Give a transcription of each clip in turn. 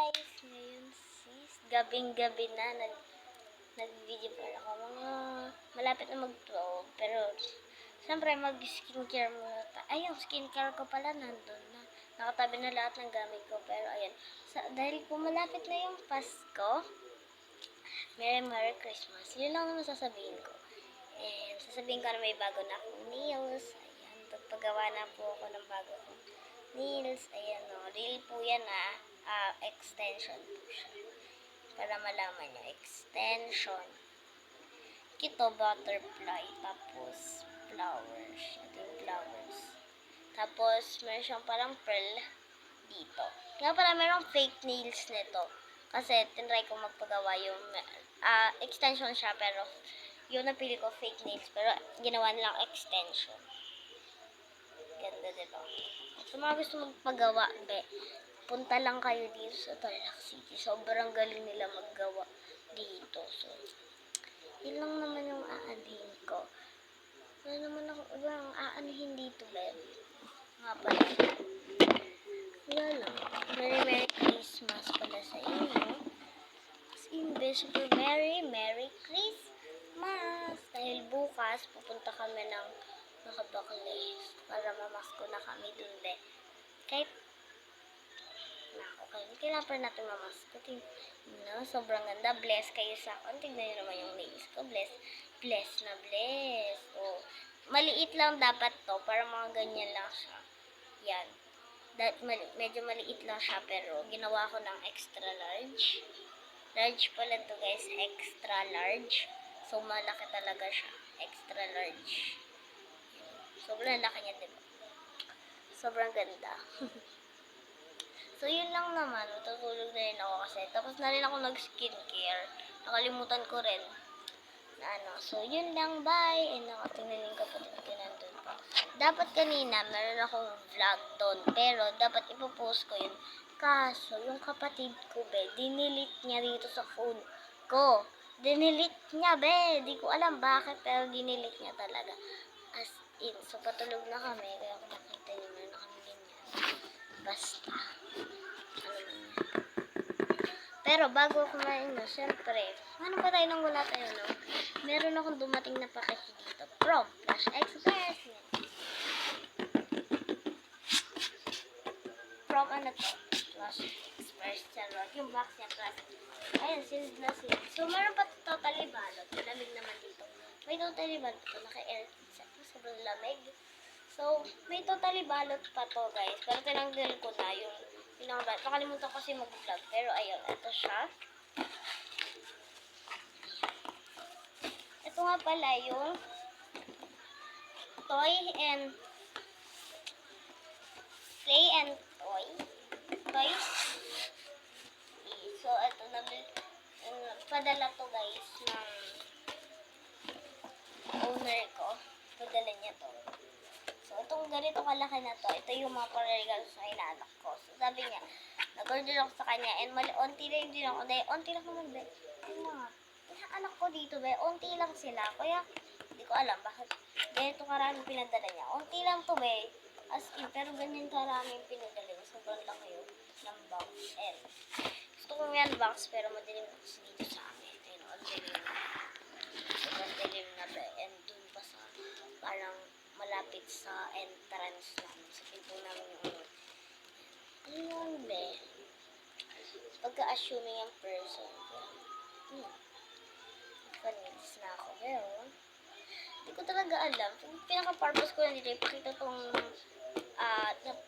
guys! Ngayon sis, gabing-gabi na, nag-video pa ako. Malapit na mag-12, pero siyempre mag-skincare muna tayo. Ay, yung skincare ko pala nandun na. Nakatabi na lahat ng gamit ko, pero ayan. Dahil po malapit na yung Pasko, Merry Christmas. Yun lang naman sasabihin ko. And sasabihin ko na may bago na akong nails. Ayan, pagpagawa na po ako ng bago kong nails. Ayan o, real po yan extension po siya. Para malaman nyo, extension. Ito, butterfly. Tapos, flowers. Ito yung flowers. Tapos, meron siyang parang pearl dito. Nga pala, merong fake nails nito. Kasi, tinry ko magpagawa yung extension siya, pero yung napili ko fake nails, pero ginawa nilang extension. Ganda, diba? Sa mga gusto magpagawa, punta lang kayo dito sa Tarlac City. Sobrang galing nila maggawa dito. So, yun lang naman yung aanhin ko. Wala naman ako ibang aanhin dito, Nga pala. Wala lang. Merry Christmas pala sa inyo. As in, super Merry Christmas! Dahil bukas, pupunta kami ng Nakabakles para mamasko na kami dun, Kahit kailangan pa natin mamasko. Sobrang ganda. Bless kayo sa akin. Tignan nyo naman yung nails ko. Bless. Oh, maliit lang dapat to. Para mga ganyan lang siya. Yan. Medyo maliit lang siya. Pero ginawa ko ng extra large. Large pala to guys. Extra large. So malaki talaga siya. Extra large. Sobrang laki niya, diba? Sobrang ganda. So, yun lang naman. Tutulog na rin ako kasi. Tapos na rin ako nag-skincare. Nakalimutan ko rin. So, yun lang. Bye! And nakatingnan yung kapatid ko nandun pa. Dapat kanina, meron akong vlog doon. Pero, dapat ipopost ko yun. Kaso, yung kapatid ko, dinilit niya dito sa phone ko. Dinilit niya, Di ko alam bakit, pero dinilit niya talaga. As in. So, patulog na kami. Kaya kung nakita niyo, meron na kami ganyan. Basta. Pero bago ako kumain syempre, ano pa tayo nang wala tayo, Meron akong dumating na package dito. From Flash Express. From ano to? Flash Express. Charot. Yung box niya plus. Ayan, sealed na sealed. So, meron pa totally balot. Malamig naman dito. May totally balot ito. Naka-air. Sobrang lamig. So, may totally balot pa to, guys. Pero tinanggal ko na yung pinakabalot. Nakalimutan ko kasi mag-vlog. Pero, ayun. Ito siya. Ito nga pala yung toy and play and toy. Toys. So, ito na padala to, guys, ng owner ko. Padala niya to. So, itong ganito kalaki na to, ito yung mga paregalo sa inanak ko. So, sabi niya, nag-order ako sa kanya, and onti lang din ako. Dahil, onti lang naman, yung mga anak ko dito, onti lang sila. Kaya, hindi ko alam bakit ganito karami pinadala niya. Onti lang to, as in, pero ganyan karami pinadala niya. Sobrang laki yun ng box. And, gusto kong yan box, pero madilim na kasi dito sa amin. Ayun, ang dilim na. Sobrang dilim na, and dun pa sa, parang, malapit sa entrance namin. Sa pinto namin yung ano yun, pagka-assuming yung person. Panis na ako. Pero, hindi ko talaga alam. Pinaka-purpose ko lang dito, ipakita tong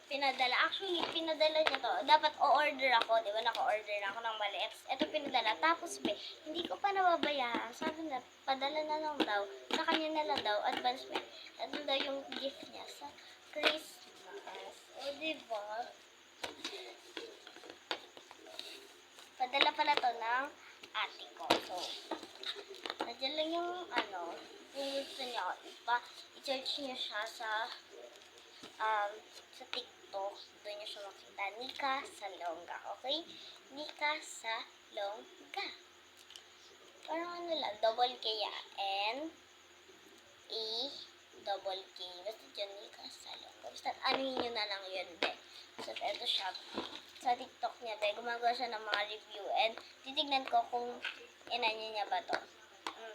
pinadala. Actually, pinadala niya to. Dapat o-order ako. Diba? Naka-order na ako ng maliit. Ito pinadala. Tapos, hindi ko pa nababayaran. Sabi na, padala na lang daw. Sa kanya na lang daw. Advancement. Ito daw yung gift niya sa Christmas. O, diba? Padala pala to ng ate ko. So, nandiyan lang yung kung gusto niyo, i-search niyo siya sa TikTok. Doon niyo siya makita. Nika Salonga. Okay? Nika Salonga. Parang lang, double K N E double K. Basta dyan, Nika Salonga. Basta anuhin nyo na lang yun, be. So, eto siya. Sa TikTok niya, be, gumagawa siya ng mga review. And, titignan ko kung inanya niya ba to.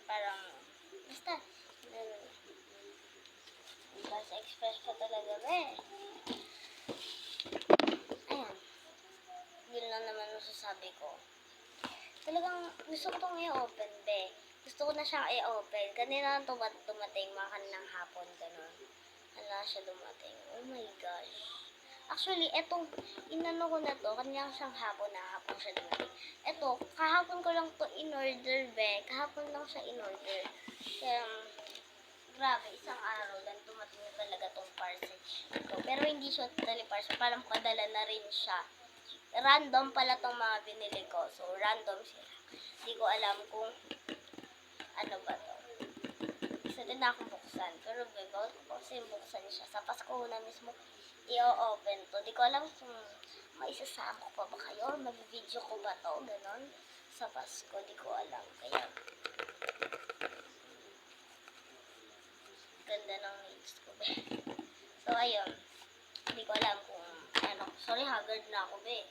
Parang, basta, bus express pa talaga, be. Ayan. Yun lang naman masasabi ko. Talagang gusto ko itong i-open, be. Gusto ko na siyang i-open. Kanina lang dumating, mga kanilang hapon, ganun. Wala siya dumating. Oh my gosh. Actually, etong inano ko na to, kanina siyang hapon siya dumating. Eto, kahapon ko lang to in-order, be. Kahapon lang siya in-order. Kaya, grabe, isang araw lang dumating na talaga tong parcel ito. Pero hindi siya totally parcel. Parang padala na rin siya. Random pala tong mga binili ko. So, random siya. Hindi ko alam kung ano ba to. Isa din akong buksan. Pero bawal ko kasi buksan siya. Sa Pasko na mismo i-open to. Di ko alam kung maisasama ko pa ba kayo or mag-video ko ba to. Ganon. Sa Pasko. Di ko alam. Kaya ganda ng nails ko, be. So, ayun. Hindi ko alam kung ano. Sorry, haggard na ako, be.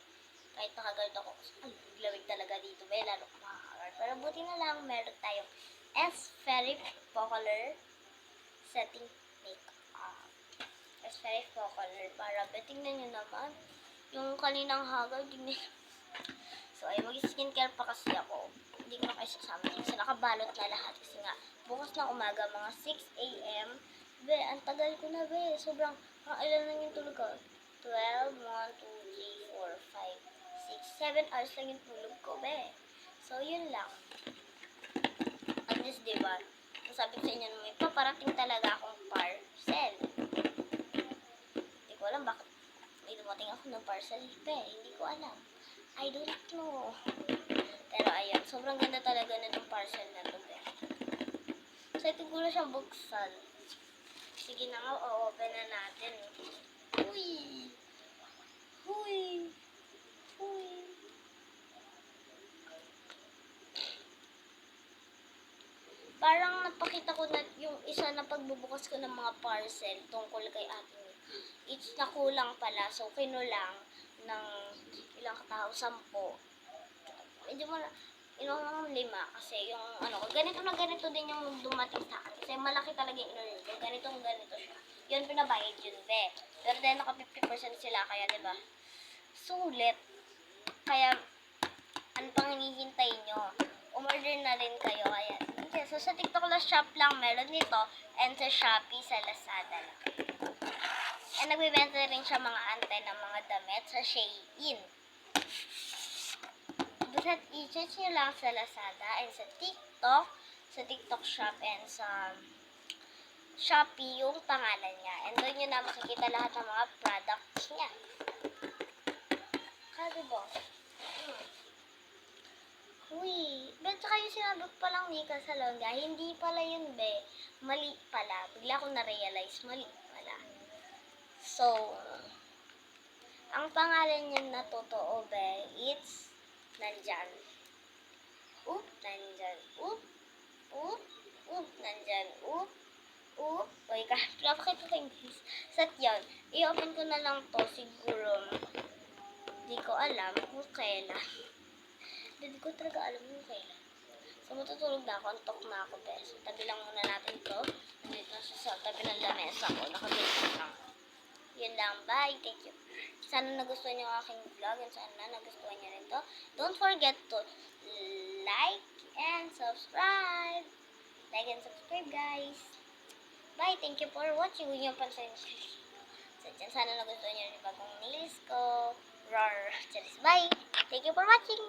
Kahit nakagard ako. Ay, glawig talaga dito, be. Lalo ko makakagard. Pero buti na lang meron tayong Espheric Color Setting Makeup. Espheric Color. Para, be, tingnan nyo naman. Yung kaninang haggard, tingnan nyo. So, ay mag-skincare pa kasi ako. Hindi ko na kayo sasama. Kasi nakabalot na lahat. Kasi nga, bukas ng umaga, mga 6 a.m. Be, ang tagal ko na, be. Sobrang, ilan lang yung tulog ko? 12, 1, 2, 3, 4, 5, 6, 7 hours lang yung tulog ko, be. So, yun lang. At least, diba? Sabi ko sa inyo na may paparating talaga akong parcel. Hindi ko alam bakit may dumating ako ng parcel, be. Hindi ko alam. I don't know. Pero ayun, sobrang ganda talaga na itong parcel na ito, be. So, ito ko na siyang buksan. Sige na nga, o-open na natin. Huy! Huy! Huy! Parang napakita ko na yung isa na pagbubukas ko ng mga parcel tungkol kay ating each na kulang pala. So, kinulang ng ilang katao, 10. Medyo inulang 5 kasi yung ano, ganito na ganito din yung dumating sa akin. Kasi malaki talaga yung inulang ko. Ganito siya. Yun, pinabayad yun, be. Pero dahil naka 50% sila, kaya diba, sulit. Kaya, ano pang hinihintay nyo? Umorder na rin kayo. Ayan. Okay, so, sa TikTok na shop lang meron nito. And sa Shopee, sa Lazada lang. And nagbibenta rin siya mga antay ng mga damit sa Shein. Basta i-check nyo lang sa Lazada and sa TikTok shop and sa Shopee yung pangalan niya. And doon nyo na makikita lahat ng mga products niya. Kasi ba? Uy, bet saka yung sinabi ko palang Nika Salonga, hindi pala yun, be. Mali pala. Bigla akong na-realize, mali pala. So, ang pangalan niya na totoo, be, it's nandyan. Oop, nandyan. Oop, oop, oop, nandyan. Oop, oop. Uy, napakita ko English. So, yun, i-open ko na lang to siguro. Hindi ko alam kung kailan. Hindi ko talaga alam kung kailan. So, matutulog na ako. Antok na ako, be. So, tabi lang muna natin to. Nandito na siya sa tabi ng lamesa ko. Nakabili lang. Yun lang. Bye. Thank you. Sana nagustuhan niyo ang aking vlog. And sana nagustuhan niyo rin to. Don't forget to like and subscribe. Like and subscribe, guys. Bye. Thank you for watching. Huwag niyo pansin. So, sana nagustuhan niyo rin yung bagong nails ko. Roar. Bye. Thank you for watching.